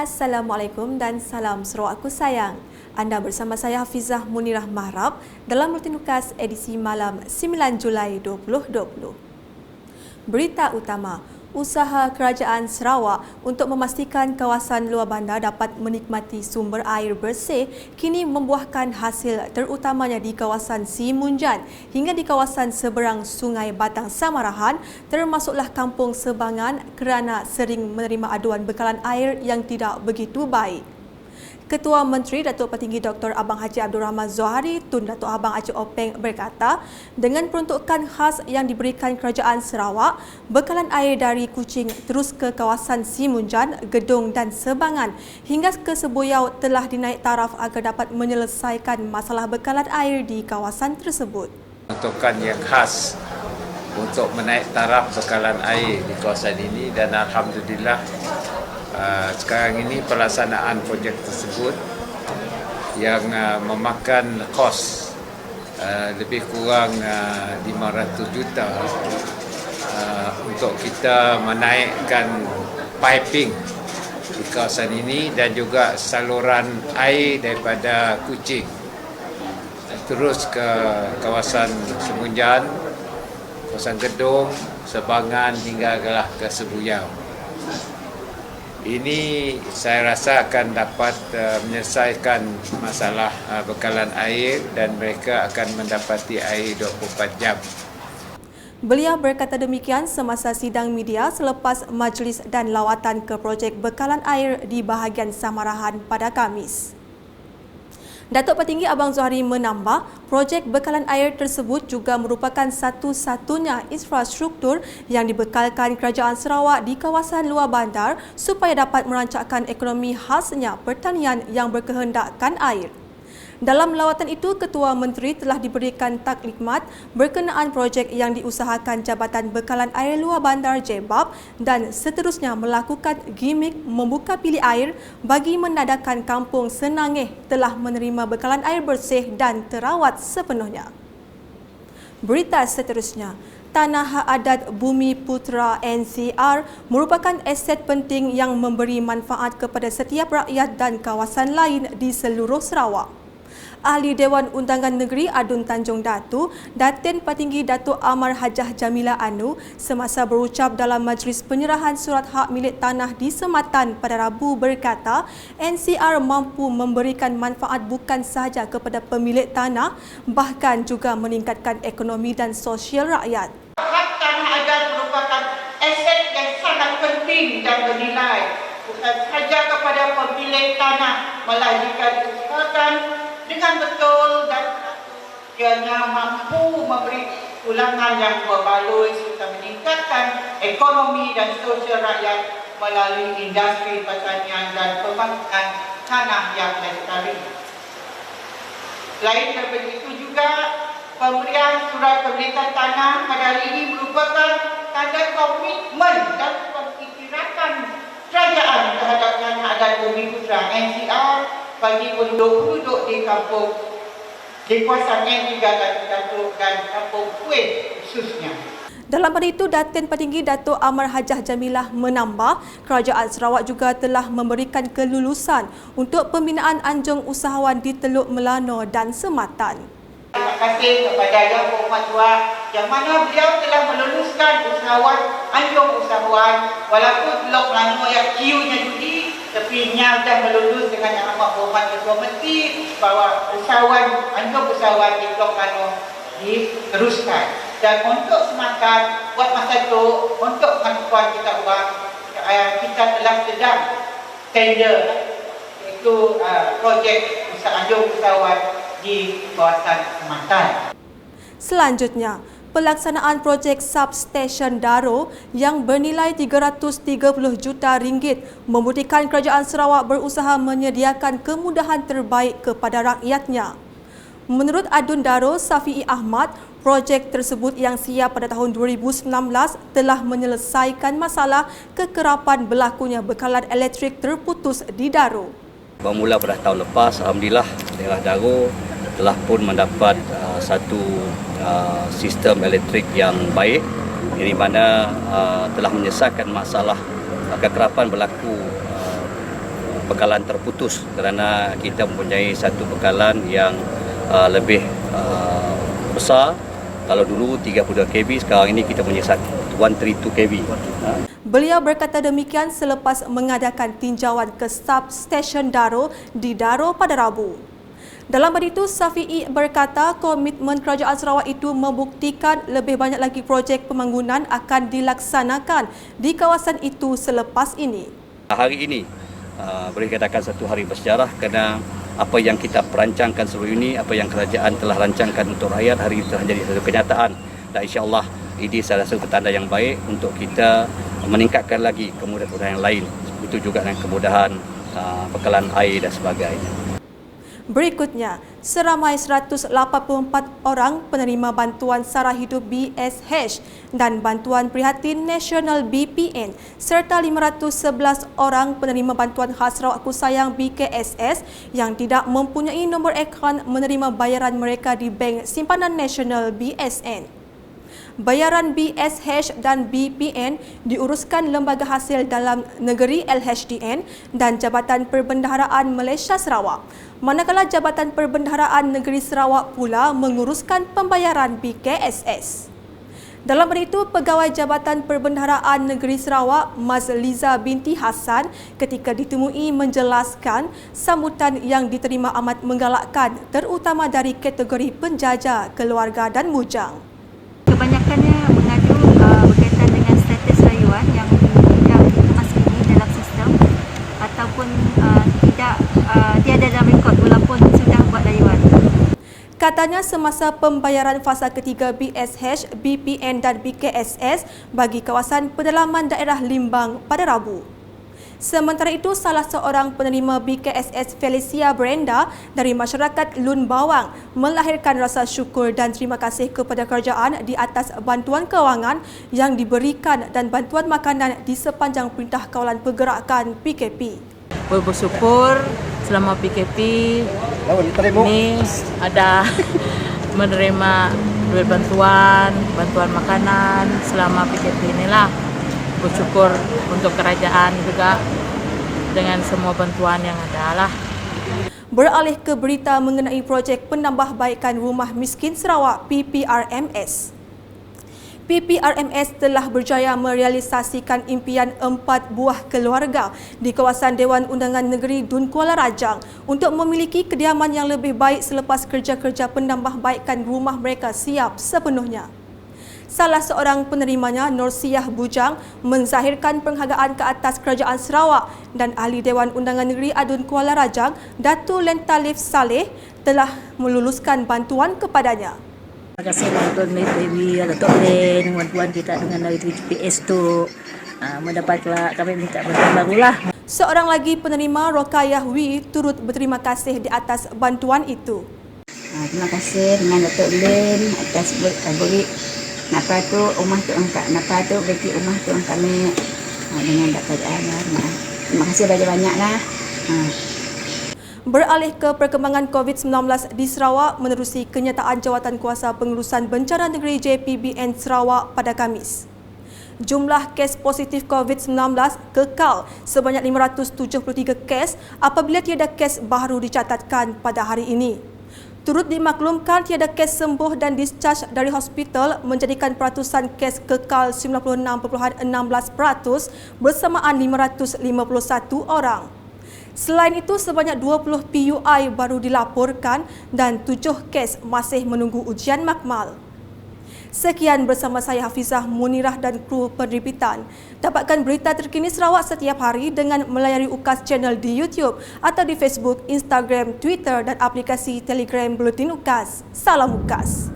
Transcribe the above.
Assalamualaikum dan salam Sarawakku sayang. Anda bersama saya Hafizah Munirah Mahrab dalam Buletin Ukas edisi malam 9 Julai 2020. Berita utama, usaha Kerajaan Sarawak untuk memastikan kawasan luar bandar dapat menikmati sumber air bersih kini membuahkan hasil, terutamanya di kawasan Simunjan hingga di kawasan seberang Sungai Batang Samarahan, termasuklah Kampung Sebangan kerana sering menerima aduan bekalan air yang tidak begitu baik. Ketua Menteri Datuk Petinggi Dr. Abang Haji Abdul Rahman Zohari Tun Datuk Abang Aceh Openg berkata, dengan peruntukan khas yang diberikan Kerajaan Sarawak, bekalan air dari Kuching terus ke kawasan Simunjan, Gedong dan Sebangan hingga ke Sebuyau telah dinaik taraf agar dapat menyelesaikan masalah bekalan air di kawasan tersebut. Peruntukan yang khas untuk menaik taraf bekalan air di kawasan ini dan Alhamdulillah sekarang ini pelaksanaan projek tersebut yang memakan kos lebih kurang 500 juta untuk kita menaikkan piping di kawasan ini dan juga saluran air daripada Kuching terus ke kawasan Semunjan, kawasan Gedong, Sebangan hingga ke Sebuyau. Ini saya rasa akan dapat menyelesaikan masalah bekalan air dan mereka akan mendapati air 24 jam. Beliau berkata demikian semasa sidang media selepas majlis dan lawatan ke projek bekalan air di bahagian Samarahan pada Khamis. Datuk Petinggi Abang Zohari menambah, projek bekalan air tersebut juga merupakan satu-satunya infrastruktur yang dibekalkan Kerajaan Sarawak di kawasan luar bandar supaya dapat merancangkan ekonomi khasnya pertanian yang berkehendakkan air. Dalam lawatan itu, Ketua Menteri telah diberikan taklimat berkenaan projek yang diusahakan Jabatan Bekalan Air Luar Bandar JBAB dan seterusnya melakukan gimik membuka bilik air bagi menandakan Kampung Senangeh telah menerima bekalan air bersih dan terawat sepenuhnya. Berita seterusnya, Tanah Hak Adat Bumi Putera NCR merupakan aset penting yang memberi manfaat kepada setiap rakyat dan kawasan lain di seluruh Sarawak. Ahli Dewan Undangan Negeri Adun Tanjung Datu, Datin Petinggi Datuk Amar Hajah Jamilah Anu semasa berucap dalam majlis penyerahan surat hak milik tanah di Sematan pada Rabu berkata, NCR mampu memberikan manfaat bukan sahaja kepada pemilik tanah, bahkan juga meningkatkan ekonomi dan sosial rakyat. Hak tanah adat merupakan aset yang sangat penting dan bernilai, bukan sahaja kepada pemilik tanah, melainkan diusahakan dengan betul dan kerana mampu memberi ulangan yang berbaloi serta meningkatkan ekonomi dan sosial rakyat melalui industri pertanian dan pembangunan tanah yang lestari. Selain daripada itu juga, pemberian surat pemilikan tanah pada hari ini merupakan tanda komitmen dan pengiktirafan kerajaan terhadap tanah adat Bumi Putera NCR bagi penduduk di kampung di kawasan N3 dan kampung Kuih khususnya. Dalam pada itu, Datin Petinggi Datuk Amar Hajah Jamilah menambah, Kerajaan Sarawak juga telah memberikan kelulusan untuk pembinaan anjung usahawan di Teluk Melano dan Sematan. Terima kasih kepada Yang Berhormat Tuan yang mana beliau telah meluluskan usahawan, anjung usahawan walaupun Teluk Melano yang kiunya judi, tapi Nya sudah melulus dengan Yang Amat Berhormat Ketua Menteri bahawa usahawan, anjung usahawan di Teluk Melano diteruskan. Dan untuk semangat buat masa itu, untuk pengaturan kita buat, kita telah sedang tender iaitu projek anjung usahawan di kawasan Sematan. Selanjutnya, pelaksanaan projek substesen Daro yang bernilai 330 juta ringgit membuktikan Kerajaan Sarawak berusaha menyediakan kemudahan terbaik kepada rakyatnya. Menurut Adun Daro Safi'i Ahmad, projek tersebut yang siap pada tahun 2019 telah menyelesaikan masalah kekerapan berlakunya bekalan elektrik terputus di Daro. Bermula pada tahun lepas, Alhamdulillah daerah Daro telah pun mendapat satu sistem elektrik yang baik, di mana telah menyelesaikan masalah kekerapan berlaku bekalan terputus kerana kita mempunyai satu bekalan yang lebih besar. Kalau dulu 32 kb, sekarang ini kita punya 132 kb. Beliau berkata demikian selepas mengadakan tinjauan ke substesen Daro di Daro pada Rabu. Dalam hal itu, Safi'i berkata komitmen Kerajaan Sarawak itu membuktikan lebih banyak lagi projek pembangunan akan dilaksanakan di kawasan itu selepas ini. Hari ini boleh dikatakan satu hari bersejarah kerana apa yang kita perancangkan sebelum ini, apa yang kerajaan telah rancangkan untuk rakyat, hari ini telah menjadi satu kenyataan. Dan insya-Allah ini salah satu tanda yang baik untuk kita meningkatkan lagi kemudahan-kemudahan yang lain. Itu juga dengan kemudahan bekalan air dan sebagainya. Berikutnya, seramai 184 orang penerima bantuan sara hidup BSH dan bantuan prihatin nasional BPN serta 511 orang penerima bantuan khas Sarawak Kusayang BKSS yang tidak mempunyai nombor akaun menerima bayaran mereka di Bank Simpanan Nasional BSN. Bayaran BSH dan BPN diuruskan Lembaga Hasil Dalam Negeri LHDN dan Jabatan Perbendaharaan Malaysia Sarawak. Manakala Jabatan Perbendaharaan Negeri Sarawak pula menguruskan pembayaran BKSS. Dalam hal itu, Pegawai Jabatan Perbendaharaan Negeri Sarawak, Mazliza binti Hassan, ketika ditemui menjelaskan sambutan yang diterima amat menggalakkan, terutama dari kategori penjajah, keluarga dan bujang. Kebanyakannya mengadu berkaitan dengan status rayuan yang masih ini dalam sistem ataupun tiada dalam rekod walaupun sudah buat rayuan. Katanya semasa pembayaran fasa ketiga BSH, BPN dan BKSS bagi kawasan pedalaman daerah Limbang pada Rabu. Sementara itu, salah seorang penerima BKSS Felicia Brenda dari masyarakat Lun Bawang melahirkan rasa syukur dan terima kasih kepada kerajaan di atas bantuan kewangan yang diberikan dan bantuan makanan di sepanjang Perintah Kawalan Pergerakan PKP. Bersyukur selama PKP ini ada menerima duit bantuan makanan selama PKP inilah. Bersyukur untuk kerajaan juga dengan semua bantuan yang ada lah. Beralih ke berita mengenai projek penambahbaikan rumah miskin Sarawak PPRMS. PPRMS telah berjaya merealisasikan impian 4 buah keluarga di kawasan Dewan Undangan Negeri Dun Kuala Rajang untuk memiliki kediaman yang lebih baik selepas kerja-kerja penambahbaikan rumah mereka siap sepenuhnya. Salah seorang penerimanya, Norsiah Bujang, menzahirkan penghargaan ke atas Kerajaan Sarawak dan Ahli Dewan Undangan Negeri Adun Kuala Rajang, Datu Lentalif Saleh, telah meluluskan bantuan kepadanya. Terima kasih bantuan Baby, Datuk Len, bantuan kita dengan dari GPS tu mendapatlah kami minta bantuan barulah. Seorang lagi penerima, Rokayah Wi, turut berterima kasih di atas bantuan itu. Terima kasih dengan Datuk Len atas beri napa tu rumah tu angkat, napa tu bagi rumah tu kami dengan dapat terima kasih banyak-banyaklah. Beralih ke perkembangan COVID-19 di Sarawak menerusi kenyataan Jawatankuasa Pengurusan Bencana Negeri JPBN Sarawak pada Khamis. Jumlah kes positif COVID-19 kekal sebanyak 573 kes apabila tiada kes baru dicatatkan pada hari ini. Turut dimaklumkan tiada kes sembuh dan discharge dari hospital menjadikan peratusan kes kekal 96.16% bersamaan 551 orang. Selain itu, sebanyak 20 PUI baru dilaporkan dan 7 kes masih menunggu ujian makmal. Sekian bersama saya Hafizah Munirah dan kru penerbitan. Dapatkan berita terkini Sarawak setiap hari dengan melayari UKAS channel di YouTube atau di Facebook, Instagram, Twitter dan aplikasi Telegram Buletin UKAS. Salam UKAS.